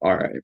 All right.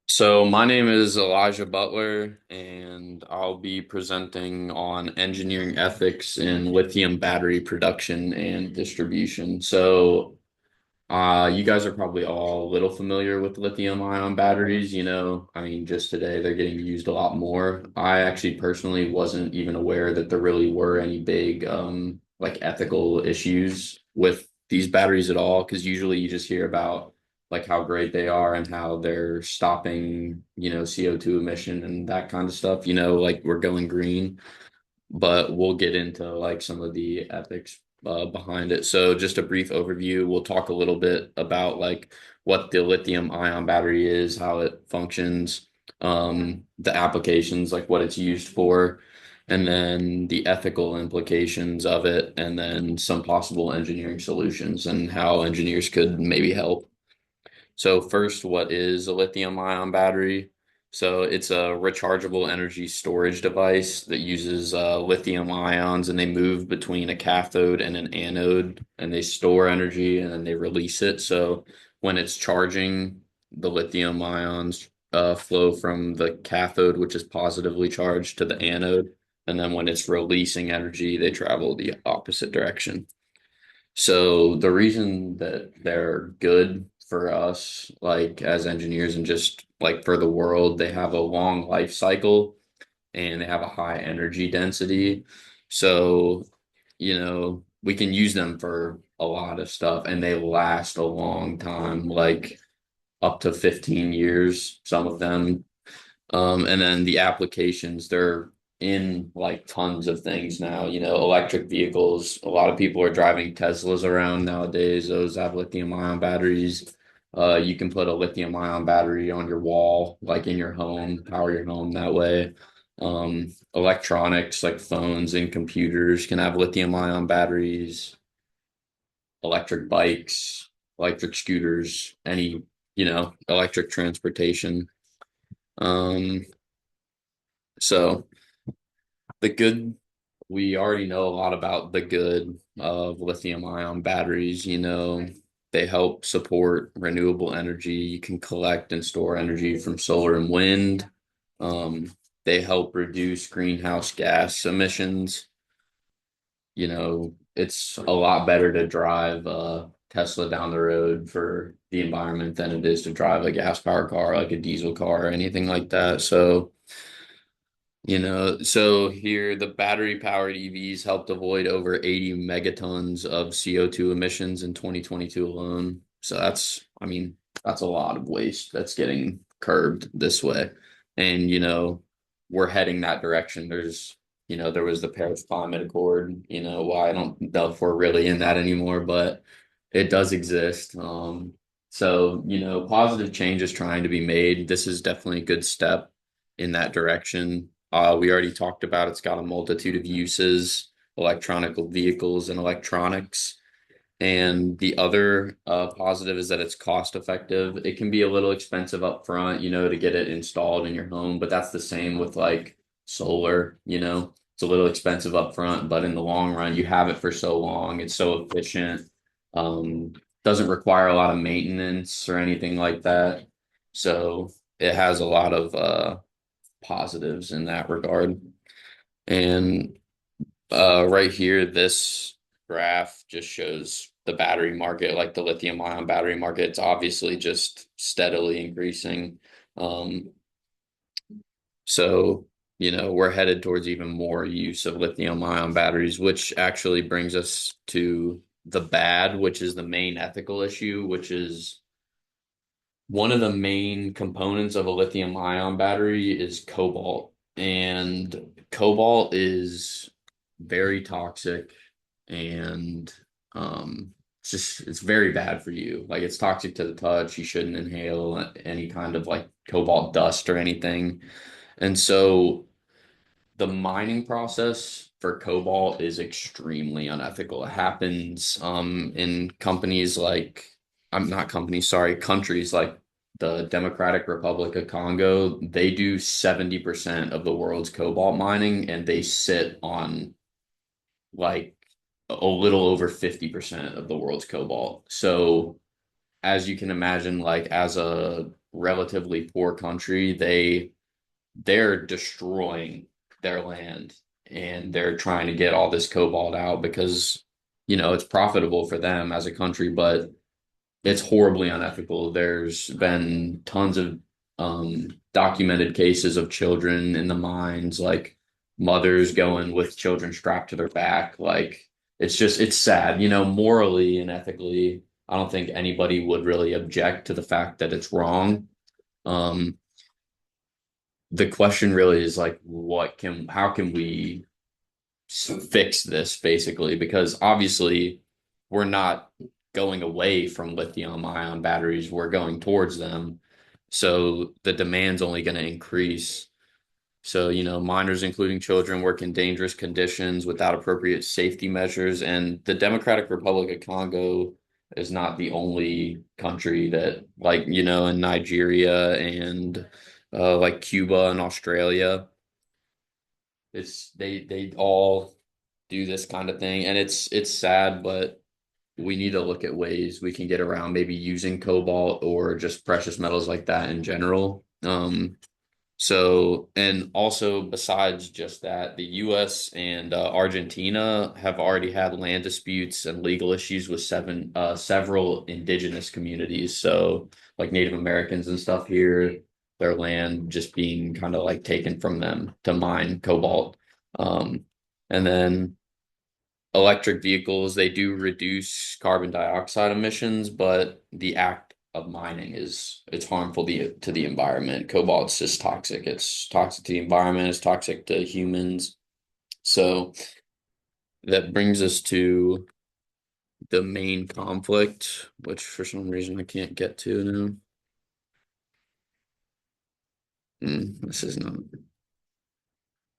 So my name is Elijah Butler, and I'll be presenting on engineering ethics in lithium battery production and distribution. You guys are probably all a little familiar with lithium ion batteries. I mean, just today they're getting used a lot more. I actually personally wasn't even aware that there really were any big, like ethical issues with these batteries at all, because usually you just hear about like how great they are and how they're stopping, CO2 emission and that kind of stuff, like we're going green, but we'll get into like some of the ethics behind it. So just a brief overview. We'll talk a little bit about like what the lithium ion battery is, how it functions, the applications, like what it's used for, and then the ethical implications of it, and then some possible engineering solutions and how engineers could maybe help. So first, what is a lithium ion battery? So it's a rechargeable energy storage device that uses lithium ions, and they move between a cathode and an anode, and they store energy and then they release it. So when it's charging, the lithium ions flow from the cathode, which is positively charged, to the anode. And then when it's releasing energy, they travel the opposite direction. So the reason that they're good for us, like as engineers and just like for the world, they have a long life cycle and they have a high energy density. So, we can use them for a lot of stuff and they last a long time, like up to 15 years, some of them. And then the applications, they're in like tons of things now, electric vehicles. A lot of people are driving Teslas around nowadays. Those have lithium ion batteries. You can put a lithium ion battery on your wall, like in your home, power your home that way. Electronics like phones and computers can have lithium ion batteries, electric bikes, electric scooters, any, electric transportation. Um, so the good, we already know a lot about the good of lithium ion batteries. They help support renewable energy. You can collect and store energy from solar and wind. Um, they help reduce greenhouse gas emissions. It's a lot better to drive a Tesla down the road for the environment than it is to drive a gas powered car, like a diesel car or anything like that. So here the battery powered EVs helped avoid over 80 megatons of CO2 emissions in 2022 alone. So I mean, that's a lot of waste that's getting curbed this way. And, we're heading that direction. There was the Paris Climate Accord, well, I don't know if we're really in that anymore, but it does exist. Positive change is trying to be made. This is definitely a good step in that direction. We already talked about it's got a multitude of uses, electronic vehicles and electronics. And the other positive is that it's cost effective. It can be a little expensive up front, to get it installed in your home, but that's the same with like solar. It's a little expensive up front, but in the long run, you have it for so long. It's so efficient. Um, doesn't require a lot of maintenance or anything like that. So it has a lot of positives in that regard. And right here, this graph just shows the battery market, like the lithium ion battery market. It's obviously just steadily increasing. Um, we're headed towards even more use of lithium ion batteries, which actually brings us to the bad, which is the main ethical issue, which is one of the main components of a lithium ion battery is cobalt. And cobalt is very toxic and it's very bad for you. Like it's toxic to the touch. You shouldn't inhale any kind of like cobalt dust or anything. And so the mining process for cobalt is extremely unethical. It happens in companies like I'm not companies, sorry, countries like the Democratic Republic of Congo. They do 70% of the world's cobalt mining and they sit on like a little over 50% of the world's cobalt. So as you can imagine, like as a relatively poor country, they're destroying their land and they're trying to get all this cobalt out because, it's profitable for them as a country, but it's horribly unethical. There's been tons of documented cases of children in the mines, like mothers going with children strapped to their back. Like it's sad, morally and ethically. I don't think anybody would really object to the fact that it's wrong. Um, the question really is like, how can we fix this basically? Because obviously we're not going away from lithium ion batteries, we're going towards them. So the demand's only going to increase. So, miners, including children, work in dangerous conditions without appropriate safety measures. And the Democratic Republic of Congo is not the only country that, like, in Nigeria and like Cuba and Australia, they all do this kind of thing. And it's sad, but we need to look at ways we can get around maybe using cobalt or just precious metals like that in general. And also besides just that, the US and Argentina have already had land disputes and legal issues with several indigenous communities. So, like Native Americans and stuff here, their land just being kind of like taken from them to mine cobalt. Um, and then electric vehicles, they do reduce carbon dioxide emissions, but the act of mining it's harmful to the environment. Cobalt's just toxic. It's toxic to the environment, it's toxic to humans. So that brings us to the main conflict, which for some reason I can't get to now. This is not.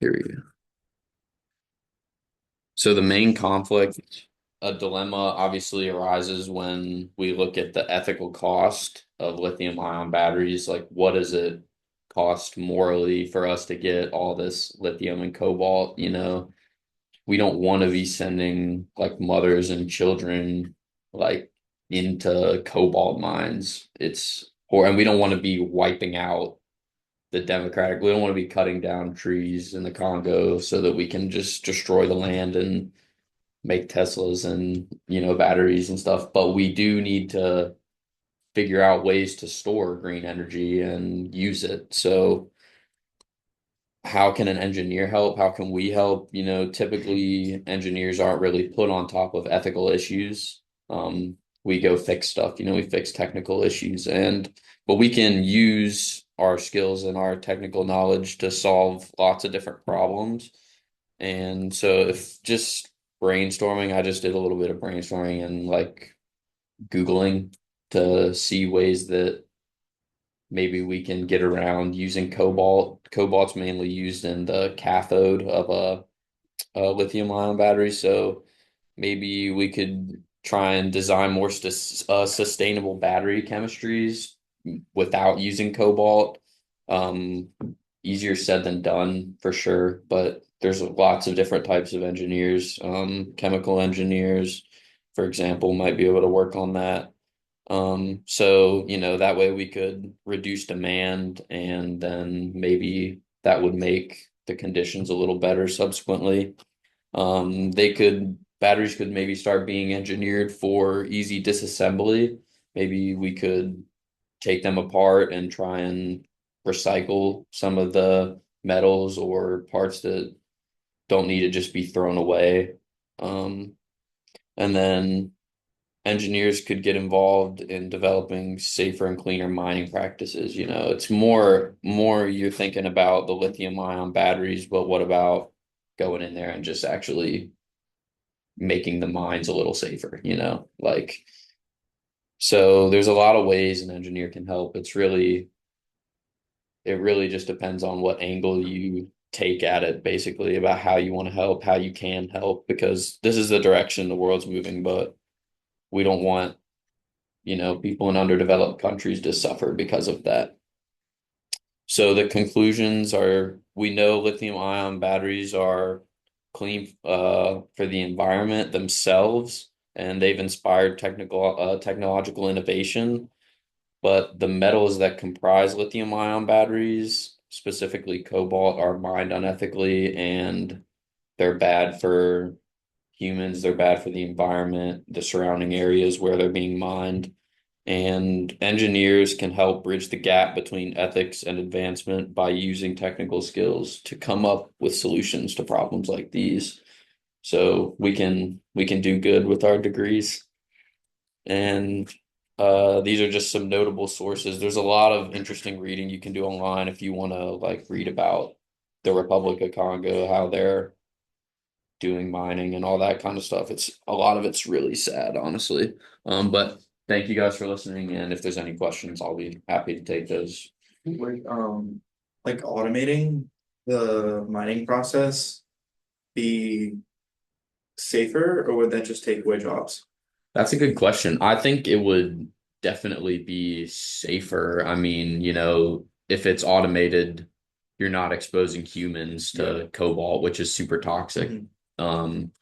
Here we go. So the main conflict, a dilemma obviously arises when we look at the ethical cost of lithium ion batteries. Like, what does it cost morally for us to get all this lithium and cobalt? We don't want to be sending like mothers and children like into cobalt mines. And we don't want to be wiping out we don't want to be cutting down trees in the Congo so that we can just destroy the land and make Teslas and, batteries and stuff. But we do need to figure out ways to store green energy and use it. So how can an engineer help? How can we help? Typically engineers aren't really put on top of ethical issues. We go fix stuff, we fix technical issues, but we can use our skills and our technical knowledge to solve lots of different problems. And so if just brainstorming, I just did a little bit of brainstorming and like Googling to see ways that maybe we can get around using cobalt. Cobalt's mainly used in the cathode of a lithium ion battery. So maybe we could try and design more sustainable battery chemistries without using cobalt. Um, Easier said than done for sure, but there's lots of different types of engineers. Chemical engineers, for example, might be able to work on that. So, that way we could reduce demand and then maybe that would make the conditions a little better subsequently. Batteries could maybe start being engineered for easy disassembly. Maybe we could take them apart and try and recycle some of the metals or parts that don't need to just be thrown away. Um, and then engineers could get involved in developing safer and cleaner mining practices. It's more you're thinking about the lithium ion batteries, but what about going in there and just actually making the mines a little safer, like so there's a lot of ways an engineer can help. It really just depends on what angle you take at it, basically, about how you want to help, how you can help, because this is the direction the world's moving, but we don't want, people in underdeveloped countries to suffer because of that. So the conclusions are we know lithium ion batteries are clean for the environment themselves, and they've inspired technological innovation. but the metals that comprise lithium ion batteries, specifically cobalt, are mined unethically and they're bad for humans, they're bad for the environment, the surrounding areas where they're being mined. And engineers can help bridge the gap between ethics and advancement by using technical skills to come up with solutions to problems like these. So we can do good with our degrees. And these are just some notable sources. There's a lot of interesting reading you can do online if you want to like read about the Republic of Congo, how they're doing mining and all that kind of stuff. It's a lot of it's really sad, honestly. But thank you guys for listening. And if there's any questions, I'll be happy to take those. Would like automating the mining process be safer, or would that just take away jobs? That's a good question. I think it would definitely be safer. I mean, if it's automated, you're not exposing humans Yeah. to cobalt, which is super toxic. Mhm. Um,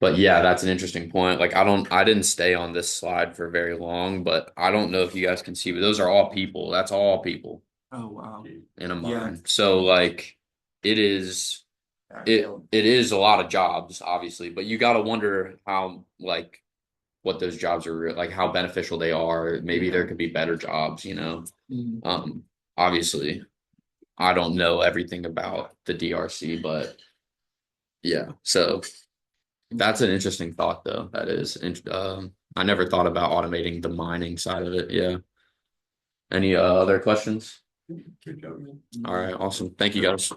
but yeah, that's an interesting point. Like I didn't stay on this slide for very long, but I don't know if you guys can see, but those are all people. That's all people Oh, wow. in a Yeah. mine. So like it is it Yeah. it is a lot of jobs, obviously, but you got to wonder how like what those jobs are like, how beneficial they are. Maybe there could be better jobs. Mhm. Um, obviously, I don't know everything about the DRC, but yeah. So that's an interesting thought, though. That is, I never thought about automating the mining side of it. Yeah. Any other questions? All right, awesome. Thank you, guys.